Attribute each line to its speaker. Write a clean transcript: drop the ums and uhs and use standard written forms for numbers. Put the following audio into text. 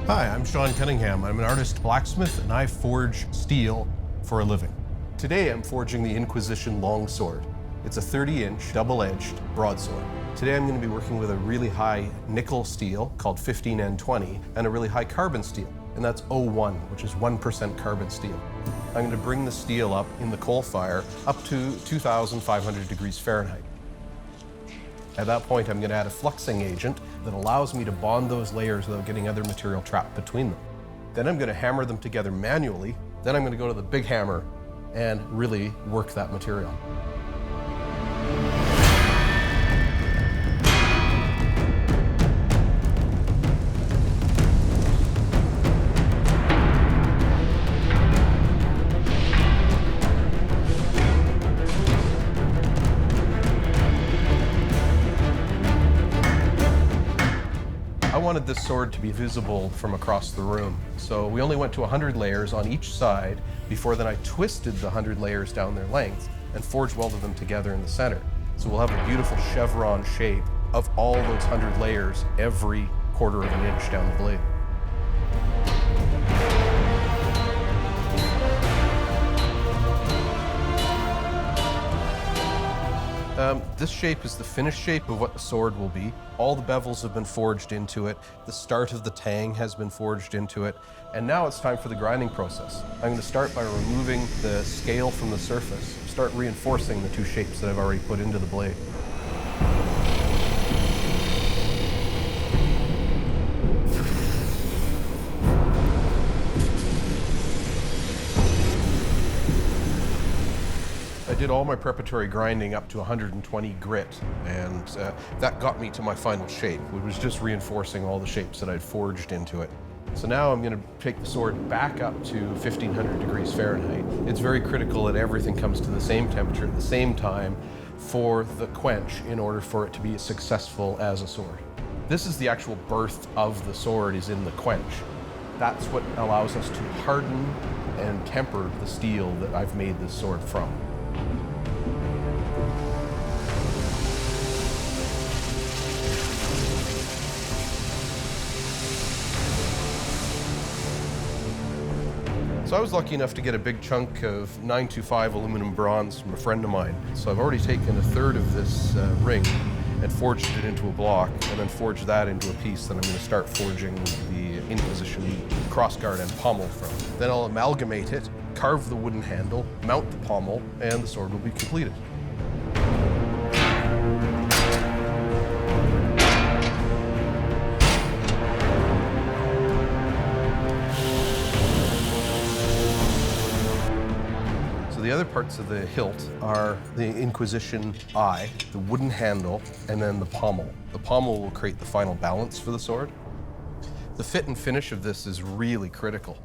Speaker 1: Hi, I'm Shawn Cunningham. I'm an artist blacksmith and I forge steel for a living. Today I'm forging the Inquisition Longsword. It's a 30-inch double-edged broadsword. Today I'm going to be working with a really high nickel steel called 15N20 and a really high carbon steel, and that's 01, which is 1% carbon steel. I'm going to bring the steel up in the coal fire up to 2,500 degrees Fahrenheit. At that point, I'm going to add a fluxing agent that allows me to bond those layers without getting other material trapped between them. Then I'm going to hammer them together manually. Then I'm going to go to the big hammer and really work that material. I wanted this sword to be visible from across the room, so we only went to 100 layers on each side before then I twisted the 100 layers down their length and forge welded them together in the center. So we'll have a beautiful chevron shape of all those 100 layers every quarter of an inch down the blade. This shape is the finished shape of what the sword will be. All the bevels have been forged into it. The start of the tang has been forged into it. And now it's time for the grinding process. I'm going to start by removing the scale from the surface, start reinforcing the two shapes that I've already put into the blade. I did all my preparatory grinding up to 120 grit, and that got me to my final shape, which was just reinforcing all the shapes that I'd forged into it. So now I'm going to take the sword back up to 1500 degrees Fahrenheit. It's very critical that everything comes to the same temperature at the same time for the quench in order for it to be successful as a sword. This is the actual birth of the sword, is in the quench. That's what allows us to harden and temper the steel that I've made this sword from. So I was lucky enough to get a big chunk of 925 aluminum bronze from a friend of mine. So I've already taken a third of this ring and forged it into a block, and then forged that into a piece that I'm going to start forging the Inquisition crossguard and pommel from. Then I'll amalgamate it, carve the wooden handle, mount the pommel, and the sword will be completed. The other parts of the hilt are the Inquisition eye, the wooden handle, and then the pommel. The pommel will create the final balance for the sword. The fit and finish of this is really critical.